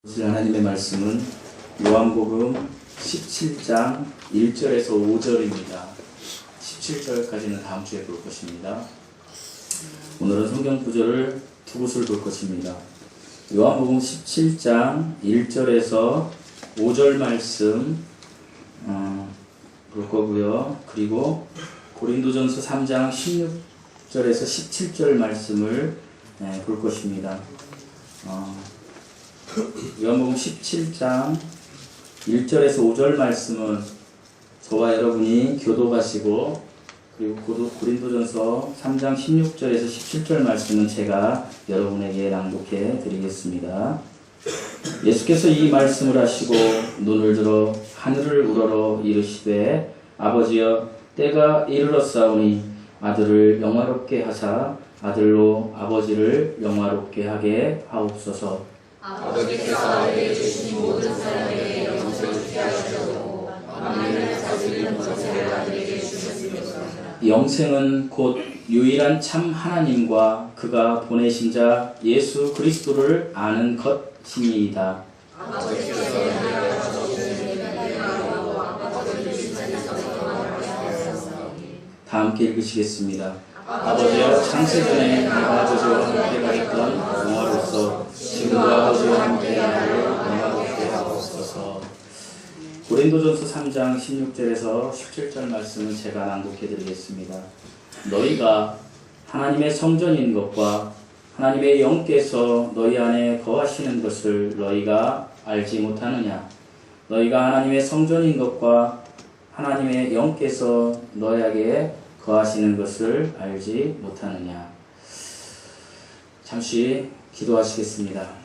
하나님의 말씀은 요한복음 17장 1절에서 5절입니다. 17절까지는 다음 주에 볼 것입니다. 오늘은 성경 구절을 두 곳을 볼 것입니다. 요한복음 17장 1절에서 5절 말씀 볼 거고요. 그리고 고린도전서 3장 16절에서 17절 말씀을 볼 것입니다. 요한복음 17장 1절에서 5절 말씀은 저와 여러분이 교도가시고, 그리고 고린도전서 3장 16절에서 17절 말씀은 제가 여러분에게 낭독해 드리겠습니다. 예수께서 이 말씀을 하시고 눈을 들어 하늘을 우러러 이르시되 아버지여 때가 이르렀사오니 아들을 영화롭게 하사 아들로 아버지를 영화롭게 하게 하옵소서. 아버지께서 아들에게 주신 모든 사람에게 영생을 주게 하시려고 만민을 다스리는 권세를 아들에게 주셨습니다. 영생은 곧 유일한 참 하나님과 그가 보내신 자 예수 그리스도를 아는 것이니이다. 아버지께서 하나님과 주시는 아버지를 다 함께 읽으시겠습니다. 아버지여 창세전에 내가 아버지와 함께 가졌던 영화로서 지금도 아버지와 함께 나를 영화롭게 하옵소서. 고린도전서 3장 16절에서 17절 말씀은 제가 낭독해 드리겠습니다. 너희가 하나님의 성전인 것과 하나님의 영께서 너희 안에 거하시는 것을 너희가 알지 못하느냐? 너희가 하나님의 성전인 것과 하나님의 영께서 너희에게 거하시는 것을 알지 못하느냐? 잠시 기도하시겠습니다.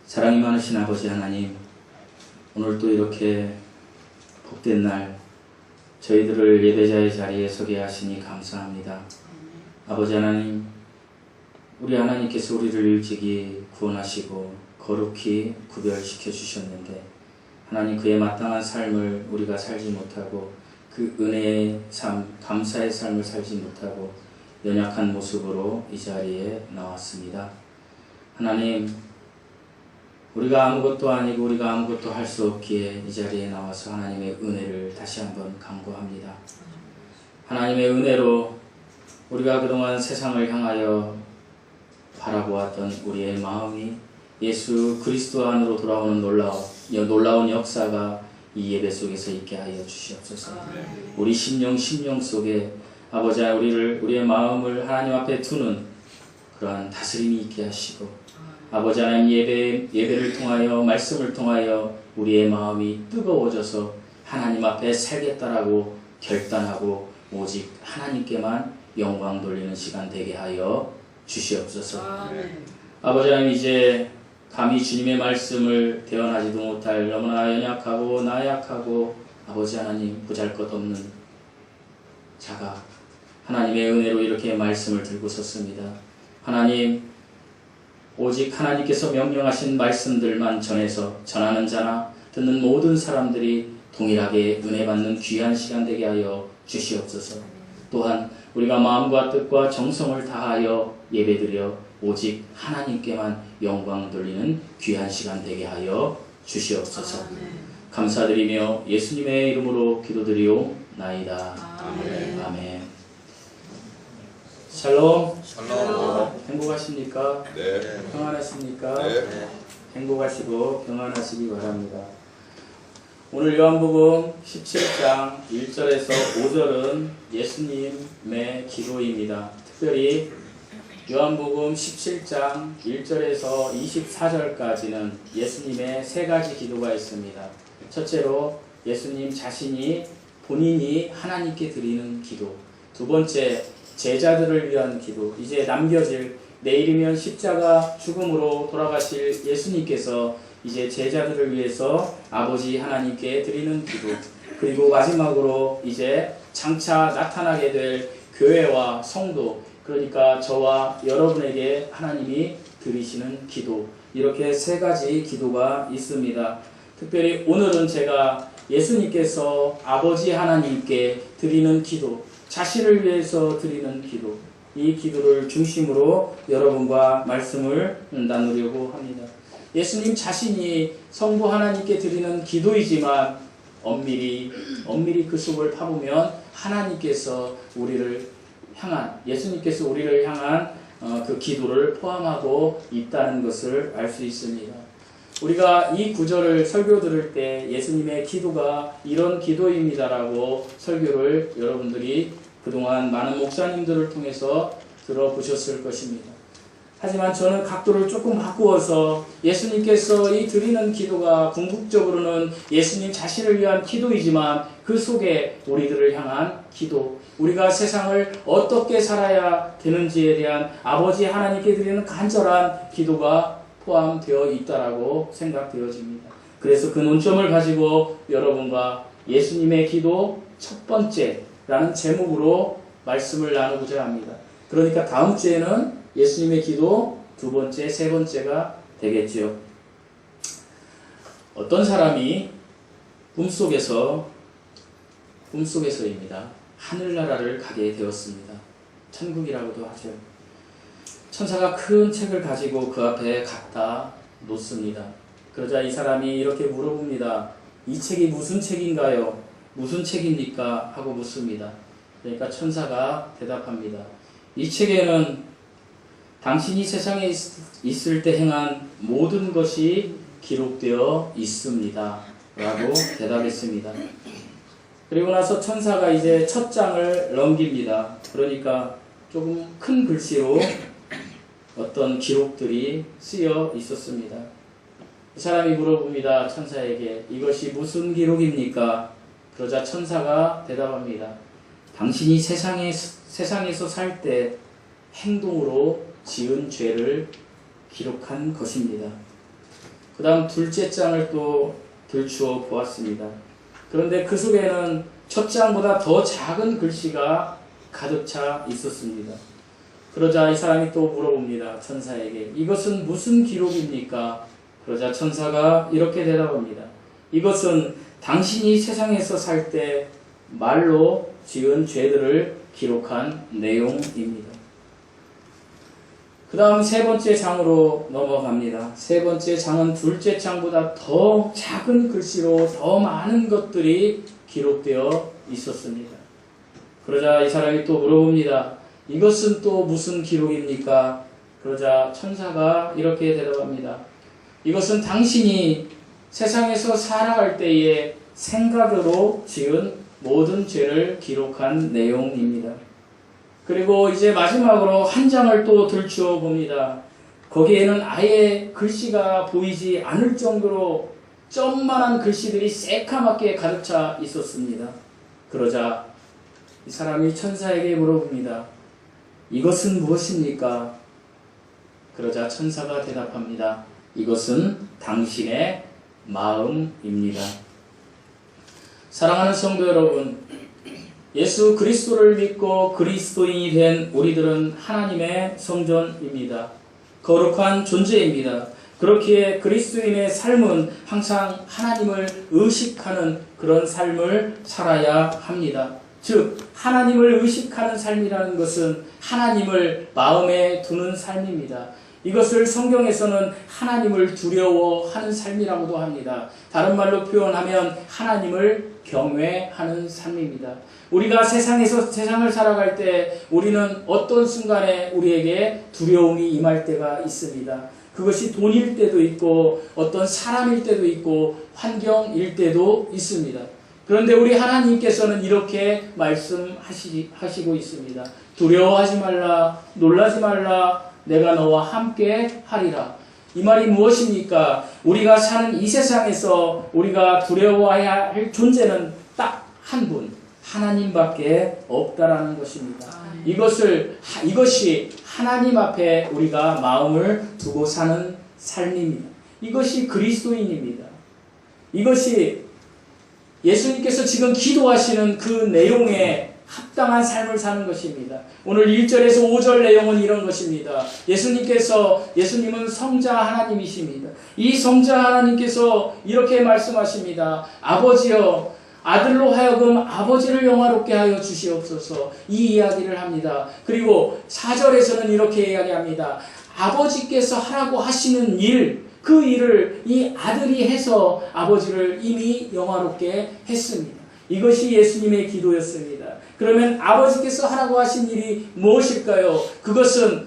사랑이 많으신 아버지 하나님, 오늘 또 이렇게 복된 날 저희들을 예배자의 자리에 서게 하시니 감사합니다. 아버지 하나님, 우리 하나님께서 우리를 일찍이 구원하시고 거룩히 구별시켜 주셨는데 하나님, 그에 마땅한 삶을 우리가 살지 못하고 그 은혜의 삶, 감사의 삶을 살지 못하고 연약한 모습으로 이 자리에 나왔습니다. 하나님, 우리가 아무것도 아니고 우리가 아무것도 할 수 없기에 이 자리에 나와서 하나님의 은혜를 다시 한번 간구합니다. 하나님의 은혜로 우리가 그동안 세상을 향하여 바라보았던 우리의 마음이 예수 그리스도 안으로 돌아오는 놀라운 역사가 이 예배 속에서 있게 하여 주시옵소서. 우리 심령 속에 아버지, 우리의 마음을 하나님 앞에 두는 그러한 다스림이 있게 하시고, 아버지 하나님, 예배를 통하여 말씀을 통하여 우리의 마음이 뜨거워져서 하나님 앞에 살겠다라고 결단하고 오직 하나님께만 영광 돌리는 시간 되게 하여 주시옵소서. 아버지 하나님, 이제 감히 주님의 말씀을 대언하지도 못할 너무나 연약하고 나약하고 아버지 하나님 보잘것없는 자가 하나님의 은혜로 이렇게 말씀을 들고 섰습니다. 하나님, 오직 하나님께서 명령하신 말씀들만 전하는 자나 듣는 모든 사람들이 동일하게 은혜 받는 귀한 시간 되게 하여 주시옵소서. 또한 우리가 마음과 뜻과 정성을 다하여 예배드려 오직 하나님께만 영광 돌리는 귀한 시간 되게 하여 주시옵소서. 감사드리며 예수님의 이름으로 기도드리옵나이다. 아멘. 샬롬. 행복하십니까? 네. 평안하십니까? 네. 행복하시고 평안하시기 바랍니다. 오늘 요한복음 17장 1절에서 5절은 예수님의 기도입니다. 특별히 요한복음 17장 1절에서 24절까지는 예수님의 세 가지 기도가 있습니다. 첫째로 예수님 자신이 본인이 하나님께 드리는 기도. 두 번째, 제자들을 위한 기도. 이제 남겨질, 내일이면 십자가 죽음으로 돌아가실 예수님께서 이제 제자들을 위해서 아버지 하나님께 드리는 기도. 그리고 마지막으로 이제 장차 나타나게 될 교회와 성도, 그러니까 저와 여러분에게 하나님이 드리시는 기도. 이렇게 세 가지 기도가 있습니다. 특별히 오늘은 제가 예수님께서 아버지 하나님께 드리는 기도, 자신을 위해서 드리는 기도, 이 기도를 중심으로 여러분과 말씀을 나누려고 합니다. 예수님 자신이 성부 하나님께 드리는 기도이지만 엄밀히 그 속을 파보면 예수님께서 우리를 향한 그 기도를 포함하고 있다는 것을 알 수 있습니다. 우리가 이 구절을 설교 들을 때 예수님의 기도가 이런 기도입니다라고 설교를 여러분들이 그동안 많은 목사님들을 통해서 들어보셨을 것입니다. 하지만 저는 각도를 조금 바꾸어서 예수님께서 이 드리는 기도가 궁극적으로는 예수님 자신을 위한 기도이지만 그 속에 우리들을 향한 기도, 우리가 세상을 어떻게 살아야 되는지에 대한 아버지 하나님께 드리는 간절한 기도가 포함되어 있다라고 생각되어집니다. 그래서 그 논점을 가지고 여러분과 예수님의 기도 첫 번째라는 제목으로 말씀을 나누고자 합니다. 그러니까 다음 주에는 예수님의 기도 두 번째, 세 번째가 되겠지요. 어떤 사람이 꿈속에서입니다. 하늘나라를 가게 되었습니다. 천국이라고도 하죠. 천사가 큰 책을 가지고 그 앞에 갖다 놓습니다. 그러자 이 사람이 이렇게 물어봅니다. 이 책이 무슨 책인가요? 무슨 책입니까? 하고 묻습니다. 그러니까 천사가 대답합니다. 이 책에는 당신이 세상에 있을 때 행한 모든 것이 기록되어 있습니다. 라고 대답했습니다. 그리고 나서 천사가 이제 첫 장을 넘깁니다. 그러니까 조금 큰 글씨로 어떤 기록들이 쓰여 있었습니다. 그 사람이 물어봅니다. 천사에게 이것이 무슨 기록입니까? 그러자 천사가 대답합니다. 당신이 세상에서 살 때 행동으로 지은 죄를 기록한 것입니다. 그 다음 둘째 장을 또 들추어 보았습니다. 그런데 그 속에는 첫 장보다 더 작은 글씨가 가득 차 있었습니다. 그러자 이 사람이 또 물어봅니다. 천사에게 이것은 무슨 기록입니까? 그러자 천사가 이렇게 대답합니다. 이것은 당신이 세상에서 살 때 말로 지은 죄들을 기록한 내용입니다. 그 다음 세 번째 장으로 넘어갑니다. 세 번째 장은 둘째 장보다 더 작은 글씨로 더 많은 것들이 기록되어 있었습니다. 그러자 이 사람이 또 물어봅니다. 이것은 또 무슨 기록입니까? 그러자 천사가 이렇게 대답합니다. 이것은 당신이 세상에서 살아갈 때의 생각으로 지은 모든 죄를 기록한 내용입니다. 그리고 이제 마지막으로 한 장을 또 들추어 봅니다. 거기에는 아예 글씨가 보이지 않을 정도로 점만한 글씨들이 새카맣게 가득 차 있었습니다. 그러자 이 사람이 천사에게 물어봅니다. 이것은 무엇입니까? 그러자 천사가 대답합니다. 이것은 당신의 마음입니다. 사랑하는 성도 여러분, 예수 그리스도를 믿고 그리스도인이 된 우리들은 하나님의 성전입니다. 거룩한 존재입니다. 그렇기에 그리스도인의 삶은 항상 하나님을 의식하는 그런 삶을 살아야 합니다. 즉 하나님을 의식하는 삶이라는 것은 하나님을 마음에 두는 삶입니다. 이것을 성경에서는 하나님을 두려워하는 삶이라고도 합니다. 다른 말로 표현하면 하나님을 경외하는 삶입니다. 우리가 세상을 살아갈 때 우리는 어떤 순간에 우리에게 두려움이 임할 때가 있습니다. 그것이 돈일 때도 있고 어떤 사람일 때도 있고 환경일 때도 있습니다. 그런데 우리 하나님께서는 이렇게 말씀하시고 있습니다. 두려워하지 말라, 놀라지 말라, 내가 너와 함께 하리라. 이 말이 무엇입니까? 우리가 사는 이 세상에서 우리가 두려워해야 할 존재는 딱 한 분, 하나님밖에 없다라는 것입니다. 이것이 하나님 앞에 우리가 마음을 두고 사는 삶입니다. 이것이 그리스도인입니다. 이것이 예수님께서 지금 기도하시는 그 내용에 합당한 삶을 사는 것입니다. 오늘 1절에서 5절 내용은 이런 것입니다. 예수님은 성자 하나님이십니다. 이 성자 하나님께서 이렇게 말씀하십니다. 아버지여, 아들로 하여금 아버지를 영화롭게 하여 주시옵소서 이 이야기를 합니다. 그리고 4절에서는 이렇게 이야기합니다. 아버지께서 하라고 하시는 일, 그 일을 이 아들이 해서 아버지를 이미 영화롭게 했습니다. 이것이 예수님의 기도였습니다. 그러면 아버지께서 하라고 하신 일이 무엇일까요? 그것은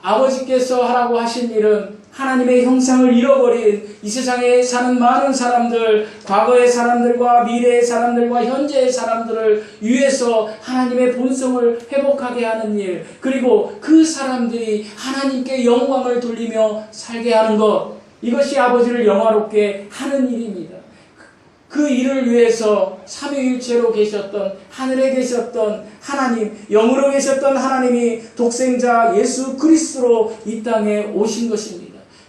아버지께서 하라고 하신 일은 하나님의 형상을 잃어버린 이 세상에 사는 많은 사람들, 과거의 사람들과 미래의 사람들과 현재의 사람들을 위해서 하나님의 본성을 회복하게 하는 일, 그리고 그 사람들이 하나님께 영광을 돌리며 살게 하는 것, 이것이 아버지를 영화롭게 하는 일입니다. 그 일을 위해서 삼위일체로 계셨던, 하늘에 계셨던 하나님, 영으로 계셨던 하나님이 독생자 예수 그리스도로 이 땅에 오신 것입니다.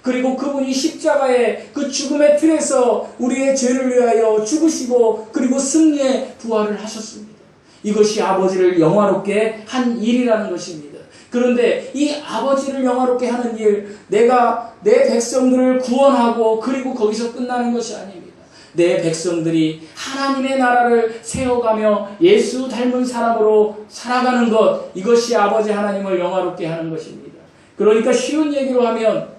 그리고 그분이 십자가의 그 죽음의 틀에서 우리의 죄를 위하여 죽으시고 그리고 승리의 부활을 하셨습니다. 이것이 아버지를 영화롭게 한 일이라는 것입니다. 그런데 이 아버지를 영화롭게 하는 일, 내가 내 백성들을 구원하고 그리고 거기서 끝나는 것이 아닙니다. 내 백성들이 하나님의 나라를 세워가며 예수 닮은 사람으로 살아가는 것, 이것이 아버지 하나님을 영화롭게 하는 것입니다. 그러니까 쉬운 얘기로 하면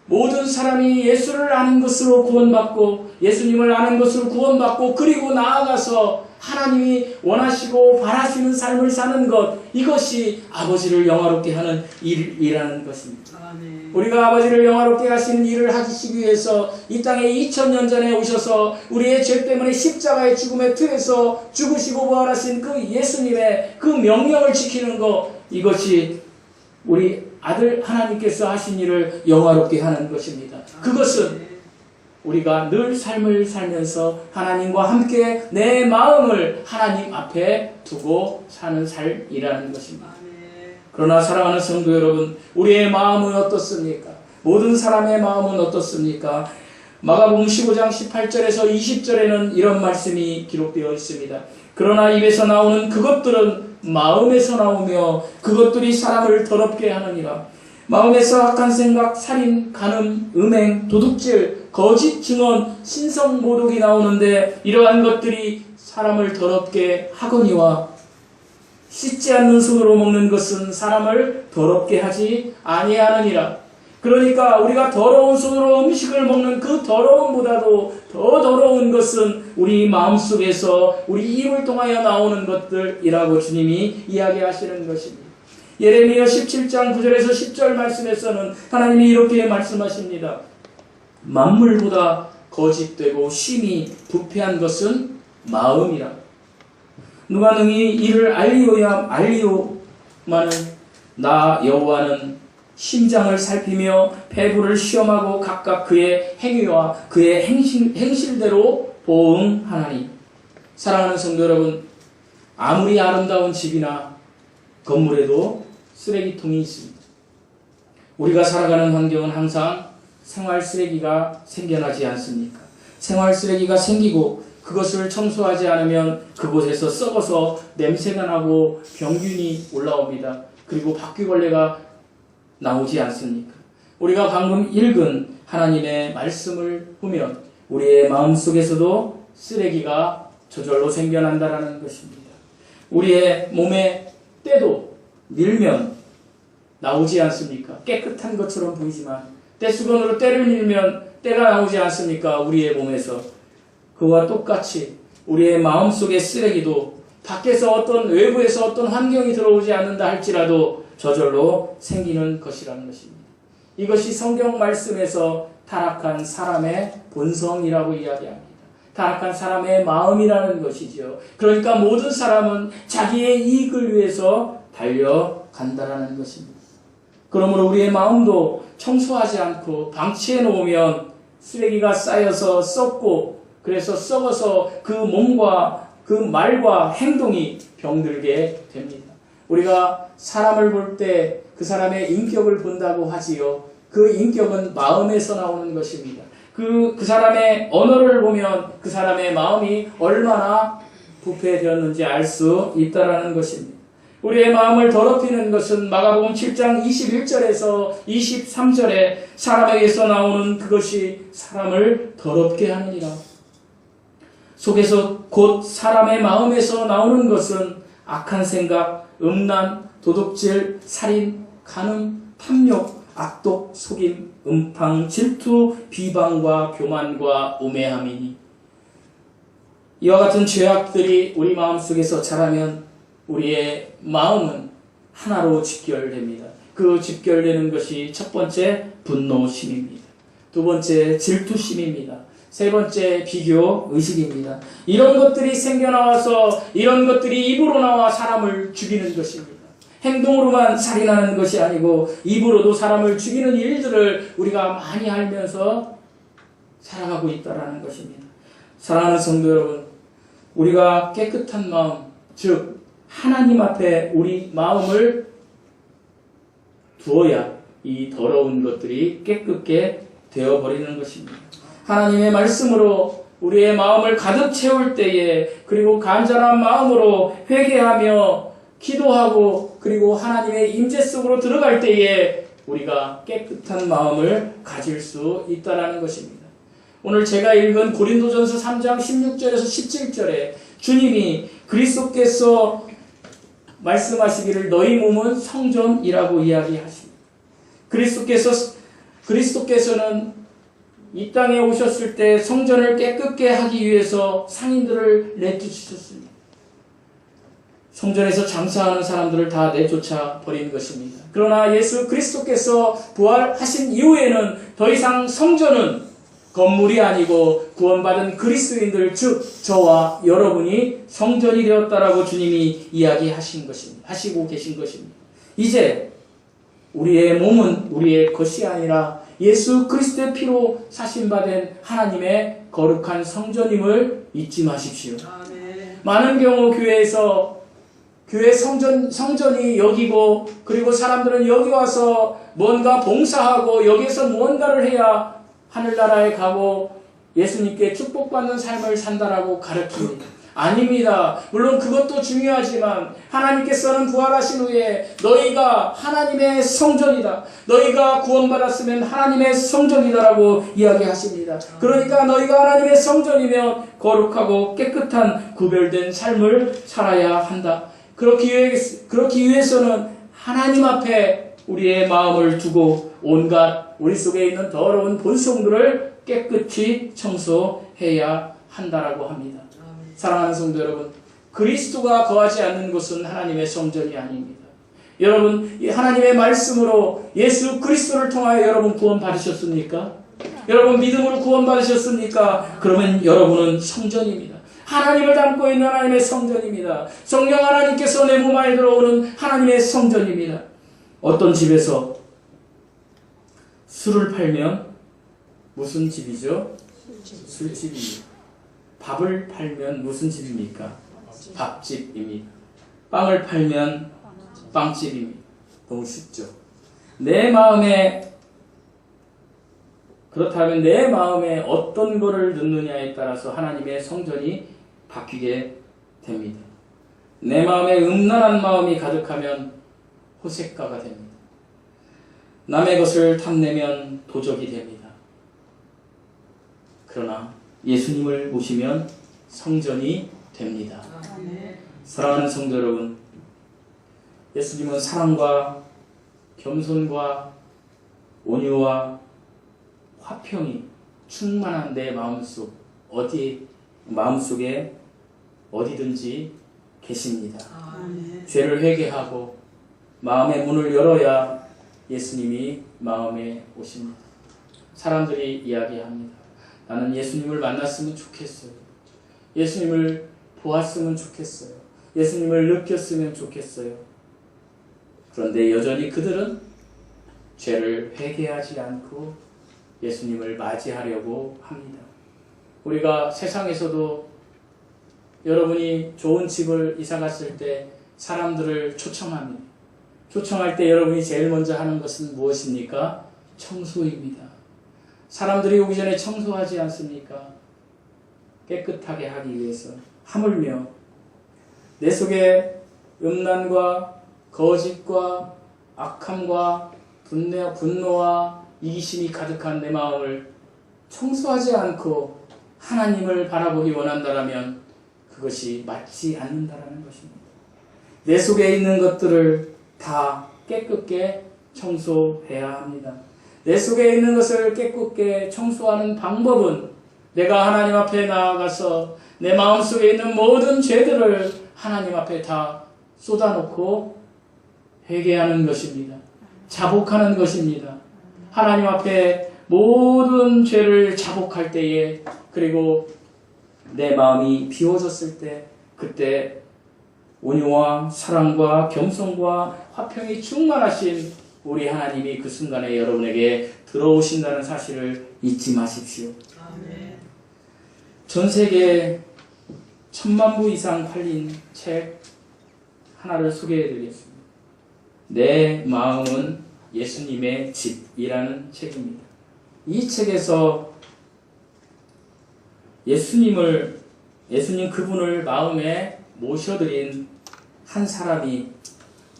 모든 사람이 예수를 아는 것으로 구원받고 예수님을 아는 것으로 구원받고 그리고 나아가서 하나님이 원하시고 바라시는 삶을 사는 것, 이것이 아버지를 영화롭게 하는 일이라는 것입니다. 아멘. 우리가 아버지를 영화롭게 하시는 일을 하시기 위해서 이 땅에 2000년 전에 오셔서 우리의 죄 때문에 십자가의 죽음의 틀에서 죽으시고 부활하신 그 예수님의 그 명령을 지키는 것, 이것이 우리 아들 하나님께서 하신 일을 영화롭게 하는 것입니다. 그것은 우리가 늘 삶을 살면서 하나님과 함께 내 마음을 하나님 앞에 두고 사는 삶이라는 것입니다. 그러나 사랑하는 성도 여러분, 우리의 마음은 어떻습니까? 모든 사람의 마음은 어떻습니까? 마가복음 15장 18절에서 20절에는 이런 말씀이 기록되어 있습니다. 그러나 입에서 나오는 그것들은 마음에서 나오며 그것들이 사람을 더럽게 하느니라. 마음에서 악한 생각, 살인, 간음, 음행, 도둑질, 거짓 증언, 신성 모독이 나오는데 이러한 것들이 사람을 더럽게 하거니와 씻지 않는 손으로 먹는 것은 사람을 더럽게 하지 아니하느니라. 그러니까 우리가 더러운 손으로 음식을 먹는 그 더러움보다도 더 더러운 것은 우리 마음속에서 우리 입을 통하여 나오는 것들이라고 주님이 이야기하시는 것입니다. 예레미야 17장 9절에서 10절 말씀에서는 하나님이 이렇게 말씀하십니다. 만물보다 거짓되고 심히 부패한 것은 마음이라. 누가 능히 이를 알리오마는 나 여호와는 심장을 살피며 배부를 시험하고 각각 그의 행위와 그의 행실대로 보응하나니. 사랑하는 성도 여러분, 아무리 아름다운 집이나 건물에도 쓰레기통이 있습니다. 우리가 살아가는 환경은 항상 생활 쓰레기가 생겨나지 않습니까? 생활 쓰레기가 생기고 그것을 청소하지 않으면 그곳에서 썩어서 냄새가 나고 병균이 올라옵니다. 그리고 바퀴벌레가 나오지 않습니까? 우리가 방금 읽은 하나님의 말씀을 보면 우리의 마음속에서도 쓰레기가 저절로 생겨난다라는 것입니다. 우리의 몸에 때도 밀면 나오지 않습니까? 깨끗한 것처럼 보이지만 때수건으로 때를 밀면 때가 나오지 않습니까? 우리의 몸에서. 그와 똑같이 우리의 마음속의 쓰레기도 밖에서 어떤 외부에서 어떤 환경이 들어오지 않는다 할지라도 저절로 생기는 것이라는 것입니다. 이것이 성경 말씀에서 타락한 사람의 본성이라고 이야기합니다. 타락한 사람의 마음이라는 것이죠. 그러니까 모든 사람은 자기의 이익을 위해서 달려간다라는 것입니다. 그러므로 우리의 마음도 청소하지 않고 방치해 놓으면 쓰레기가 쌓여서 썩고 그래서 썩어서 그 몸과 그 말과 행동이 병들게 됩니다. 우리가 사람을 볼 때 그 사람의 인격을 본다고 하지요. 그 인격은 마음에서 나오는 것입니다. 그 사람의 언어를 보면 그 사람의 마음이 얼마나 부패되었는지 알 수 있다라는 것입니다. 우리의 마음을 더럽히는 것은 마가복음 7장 21절에서 23절에 사람에게서 나오는 그것이 사람을 더럽게 하느니라. 속에서 곧 사람의 마음에서 나오는 것은 악한 생각, 음란, 도둑질, 살인, 간음, 탐욕, 악독, 속임, 음탕, 질투, 비방과 교만과 우매함이니 이와 같은 죄악들이 우리 마음속에서 자라면 우리의 마음은 하나로 직결됩니다. 그 직결되는 것이 첫 번째 분노심입니다. 두 번째 질투심입니다. 세 번째 비교 의식입니다. 이런 것들이 생겨나와서 이런 것들이 입으로 나와 사람을 죽이는 것입니다. 행동으로만 살인하는 것이 아니고 입으로도 사람을 죽이는 일들을 우리가 많이 알면서 살아가고 있다는 것입니다. 사랑하는 성도 여러분, 우리가 깨끗한 마음, 즉 하나님 앞에 우리 마음을 두어야 이 더러운 것들이 깨끗게 되어버리는 것입니다. 하나님의 말씀으로 우리의 마음을 가득 채울 때에 그리고 간절한 마음으로 회개하며 기도하고 그리고 하나님의 임재 속으로 들어갈 때에 우리가 깨끗한 마음을 가질 수 있다는 것입니다. 오늘 제가 읽은 고린도전서 3장 16절에서 17절에 주님이 그리스도께서 말씀하시기를 너희 몸은 성전이라고 이야기하십니다. 그리스도께서는 이 땅에 오셨을 때 성전을 깨끗게 하기 위해서 상인들을 내쫓으셨습니다. 성전에서 장사하는 사람들을 다 내쫓아 버린 것입니다. 그러나 예수 그리스도께서 부활하신 이후에는 더 이상 성전은 건물이 아니고 구원받은 그리스도인들 즉 저와 여러분이 성전이 되었다라고 주님이 이야기하신 것입니다. 하시고 계신 것입니다. 이제 우리의 몸은 우리의 것이 아니라 예수 그리스도의 피로 사신받은 하나님의 거룩한 성전임을 잊지 마십시오. 아멘. 많은 경우 교회에서 교회 성전이 여기고 그리고 사람들은 여기 와서 뭔가 봉사하고 여기에서 무언가를 해야 하늘나라에 가고 예수님께 축복받는 삶을 산다라고 가르칩니다. 아닙니다. 물론 그것도 중요하지만 하나님께서는 부활하신 후에 너희가 하나님의 성전이다. 너희가 구원받았으면 하나님의 성전이다라고 이야기하십니다. 그러니까 너희가 하나님의 성전이면 거룩하고 깨끗한 구별된 삶을 살아야 한다. 그렇기 위해서는 하나님 앞에 우리의 마음을 두고 온갖 우리 속에 있는 더러운 본성들을 깨끗이 청소해야 한다라고 합니다. 사랑하는 성도 여러분, 그리스도가 거하지 않는 곳은 하나님의 성전이 아닙니다. 여러분, 하나님의 말씀으로 예수 그리스도를 통하여 여러분 구원 받으셨습니까? 여러분 믿음으로 구원 받으셨습니까? 그러면 여러분은 성전입니다. 하나님을 담고 있는 하나님의 성전입니다. 성령 하나님께서 내 몸 안에 들어오는 하나님의 성전입니다. 어떤 집에서 술을 팔면 무슨 집이죠? 술집입니다. 밥을 팔면 무슨 집입니까? 밥집입니다. 빵을 팔면 빵집입니다. 너무 쉽죠? 그렇다면 내 마음에 어떤 것을 넣느냐에 따라서 하나님의 성전이 바뀌게 됩니다. 내 마음에 음란한 마음이 가득하면 호색가가 됩니다. 남의 것을 탐내면 도적이 됩니다. 그러나 예수님을 모시면 성전이 됩니다. 사랑하는 성도 여러분, 예수님은 사랑과 겸손과 온유와 화평이 충만한 내 마음속에 어디든지 계십니다. 죄를 회개하고 마음의 문을 열어야 예수님이 마음에 오십니다. 사람들이 이야기합니다. 나는 예수님을 만났으면 좋겠어요. 예수님을 보았으면 좋겠어요. 예수님을 느꼈으면 좋겠어요. 그런데 여전히 그들은 죄를 회개하지 않고 예수님을 맞이하려고 합니다. 우리가 세상에서도 여러분이 좋은 집을 이사 갔을 때 사람들을 초청합니다. 초청할 때 여러분이 제일 먼저 하는 것은 무엇입니까? 청소입니다. 사람들이 오기 전에 청소하지 않습니까? 깨끗하게 하기 위해서. 하물며 내 속에 음란과 거짓과 악함과 분노와 이기심이 가득한 내 마음을 청소하지 않고 하나님을 바라보기 원한다면 그것이 맞지 않는다라는 것입니다. 내 속에 있는 것들을 다 깨끗게 청소해야 합니다. 내 속에 있는 것을 깨끗게 청소하는 방법은 내가 하나님 앞에 나아가서 내 마음속에 있는 모든 죄들을 하나님 앞에 다 쏟아놓고 회개하는 것입니다. 자복하는 것입니다. 하나님 앞에 모든 죄를 자복할 때에, 그리고 내 마음이 비워졌을 때, 그때 온유와 사랑과 겸손과 화평이 충만하신 우리 하나님이 그 순간에 여러분에게 들어오신다는 사실을 잊지 마십시오. 전 세계에 1000만 부 이상 팔린 책 하나를 소개해 드리겠습니다. 내 마음은 예수님의 집이라는 책입니다. 이 책에서 예수님 그분을 마음에 모셔드린 한 사람이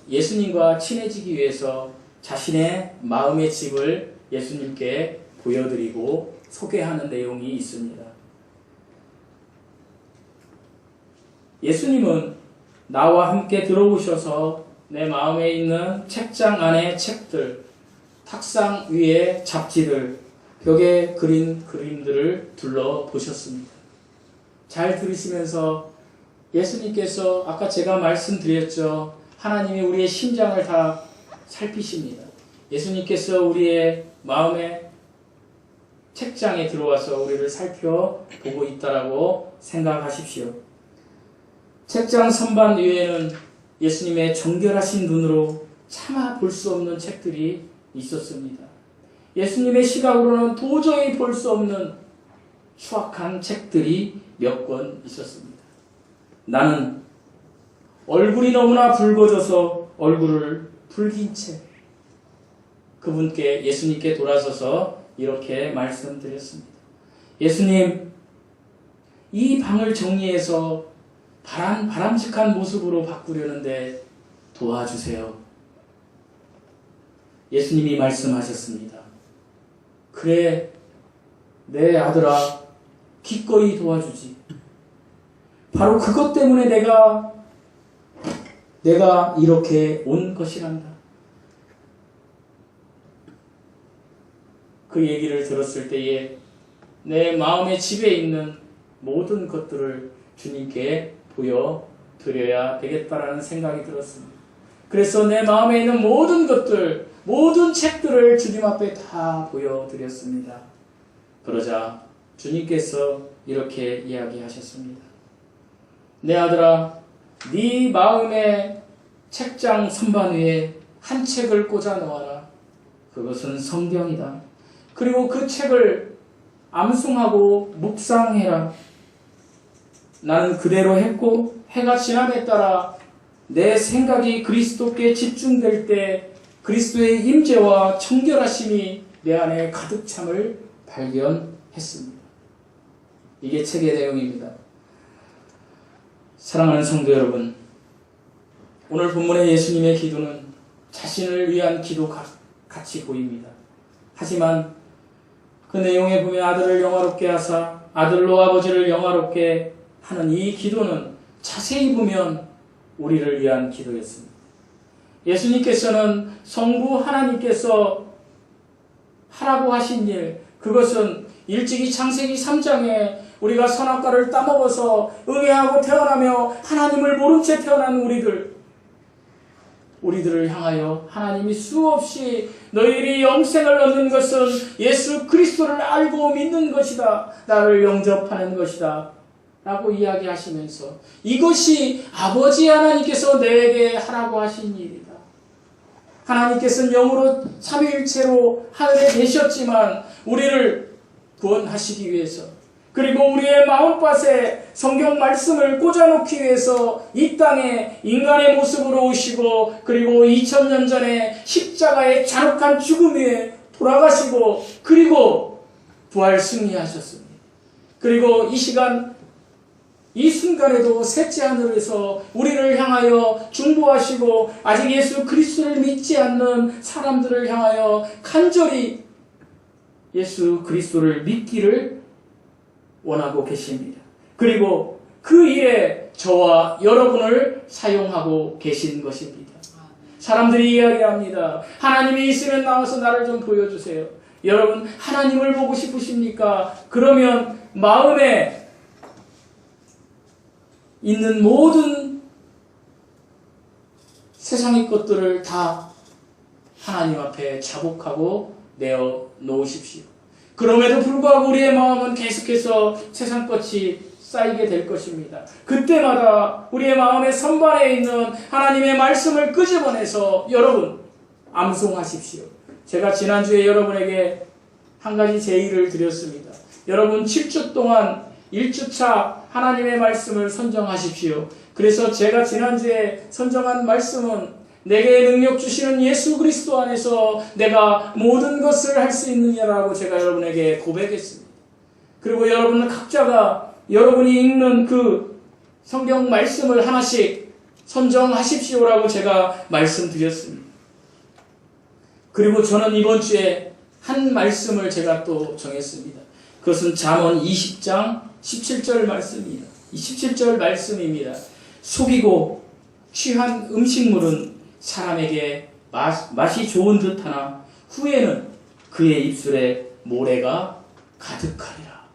예수님과 친해지기 위해서 자신의 마음의 집을 예수님께 보여드리고 소개하는 내용이 있습니다. 예수님은 나와 함께 들어오셔서 내 마음에 있는 책장 안의 책들, 탁상 위의 잡지들, 벽에 그린 그림들을 둘러보셨습니다. 잘 들으시면서 예수님께서 아까 제가 말씀드렸죠. 하나님이 우리의 심장을 다 살피십니다. 예수님께서 우리의 마음의 책장에 들어와서 우리를 살펴보고 있다라고 생각하십시오. 책장 선반 위에는 예수님의 정결하신 눈으로 차마 볼 수 없는 책들이 있었습니다. 예수님의 시각으로는 도저히 볼 수 없는 추악한 책들이 몇 권 있었습니다. 나는 얼굴이 너무나 붉어져서 얼굴을 붉힌 채 그분께 예수님께 돌아서서 이렇게 말씀드렸습니다. 예수님, 이 방을 정리해서 바람직한 모습으로 바꾸려는데 도와주세요. 예수님이 말씀하셨습니다. 그래, 내 아들아, 기꺼이 도와주지. 바로 그것 때문에 내가 이렇게 온 것이란다. 그 얘기를 들었을 때에 내 마음의 집에 있는 모든 것들을 주님께 보여드려야 되겠다라는 생각이 들었습니다. 그래서 내 마음에 있는 모든 것들, 모든 책들을 주님 앞에 다 보여드렸습니다. 그러자 주님께서 이렇게 이야기하셨습니다. 내 아들아, 네 마음의 책장 선반 위에 한 책을 꽂아 놓아라. 그것은 성경이다. 그리고 그 책을 암송하고 묵상해라. 나는 그대로 했고 해가 지남에 따라 내 생각이 그리스도께 집중될 때 그리스도의 임재와 청결하심이 내 안에 가득 참을 발견했습니다. 이게 책의 내용입니다. 사랑하는 성도 여러분, 오늘 본문의 예수님의 기도는 자신을 위한 기도 같이 보입니다. 하지만 그 내용에 보면 아들을 영화롭게 하사 아들로 아버지를 영화롭게 하는 이 기도는 자세히 보면 우리를 위한 기도였습니다. 예수님께서는 성부 하나님께서 하라고 하신 일, 그것은 일찍이 창세기 3장에 우리가 선악과를 따먹어서 응애하고 태어나며 하나님을 모른 채 태어난 우리들을 향하여 하나님이 수없이 너희들이 영생을 얻는 것은 예수 그리스도를 알고 믿는 것이다. 나를 영접하는 것이다. 라고 이야기하시면서 이것이 아버지 하나님께서 내게 하라고 하신 일이다. 하나님께서는 영으로 삼위일체로 하늘에 계셨지만 우리를 구원하시기 위해서, 그리고 우리의 마음밭에 성경 말씀을 꽂아놓기 위해서 이 땅에 인간의 모습으로 오시고, 그리고 2000년 전에 십자가의 잔혹한 죽음 위에 돌아가시고, 그리고 부활 승리하셨습니다. 그리고 이 시간 이 순간에도 셋째 하늘에서 우리를 향하여 중보하시고 아직 예수 그리스도를 믿지 않는 사람들을 향하여 간절히 예수 그리스도를 믿기를 원하고 계십니다. 그리고 그 일에 저와 여러분을 사용하고 계신 것입니다. 사람들이 이야기합니다. 하나님이 있으면 나와서 나를 좀 보여주세요. 여러분, 하나님을 보고 싶으십니까? 그러면 마음에 있는 모든 세상의 것들을 다 하나님 앞에 자복하고 내어 놓으십시오. 그럼에도 불구하고 우리의 마음은 계속해서 세상 것이 쌓이게 될 것입니다. 그때마다 우리의 마음의 선반에 있는 하나님의 말씀을 끄집어내서 여러분 암송하십시오. 제가 지난주에 여러분에게 한 가지 제의를 드렸습니다. 여러분 7주 동안 1주차 하나님의 말씀을 선정하십시오. 그래서 제가 지난주에 선정한 말씀은 내게 능력 주시는 예수 그리스도 안에서 내가 모든 것을 할 수 있느냐라고 제가 여러분에게 고백했습니다. 그리고 여러분은 각자가 여러분이 읽는 그 성경 말씀을 하나씩 선정하십시오라고 제가 말씀드렸습니다. 그리고 저는 이번 주에 한 말씀을 제가 또 정했습니다. 그것은 잠언 20장 17절 말씀입니다. 이 17절 말씀입니다. 속이고 취한 음식물은 사람에게 맛이 좋은 듯하나 후에는 그의 입술에 모래가 가득하리라.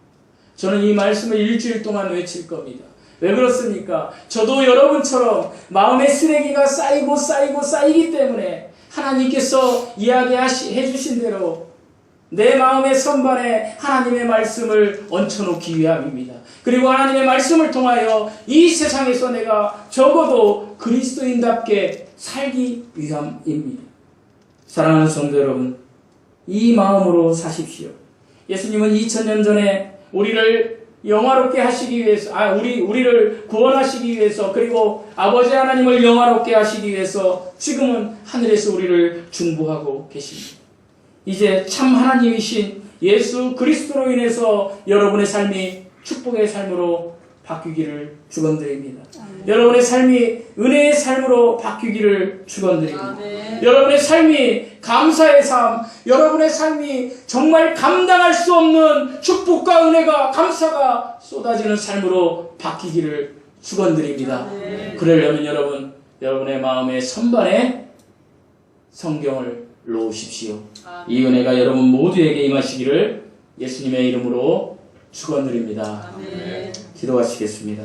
저는 이 말씀을 일주일 동안 외칠 겁니다. 왜 그렇습니까? 저도 여러분처럼 마음의 쓰레기가 쌓이고 쌓이기 때문에 하나님께서 이야기해 주신 대로 내 마음의 선반에 하나님의 말씀을 얹혀놓기 위함입니다. 그리고 하나님의 말씀을 통하여 이 세상에서 내가 적어도 그리스도인답게 살기 위함입니다. 사랑하는 성도 여러분, 이 마음으로 사십시오. 예수님은 2000년 전에 우리를 영화롭게 하시기 위해서, 우리를 구원하시기 위해서, 그리고 아버지 하나님을 영화롭게 하시기 위해서 지금은 하늘에서 우리를 중보하고 계십니다. 이제 참 하나님이신 예수 그리스도로 인해서 여러분의 삶이 축복의 삶으로 바뀌기를 축원드립니다. 여러분의 삶이 은혜의 삶으로 바뀌기를 축원드립니다. 여러분의 삶이 감사의 삶, 여러분의 삶이 정말 감당할 수 없는 축복과 은혜가 감사가 쏟아지는 삶으로 바뀌기를 축원드립니다. 그러려면 여러분, 여러분의 마음의 선반에 성경을 놓으십시오. 이 은혜가 여러분 모두에게 임하시기를 예수님의 이름으로 축원드립니다. 기도하시겠습니다.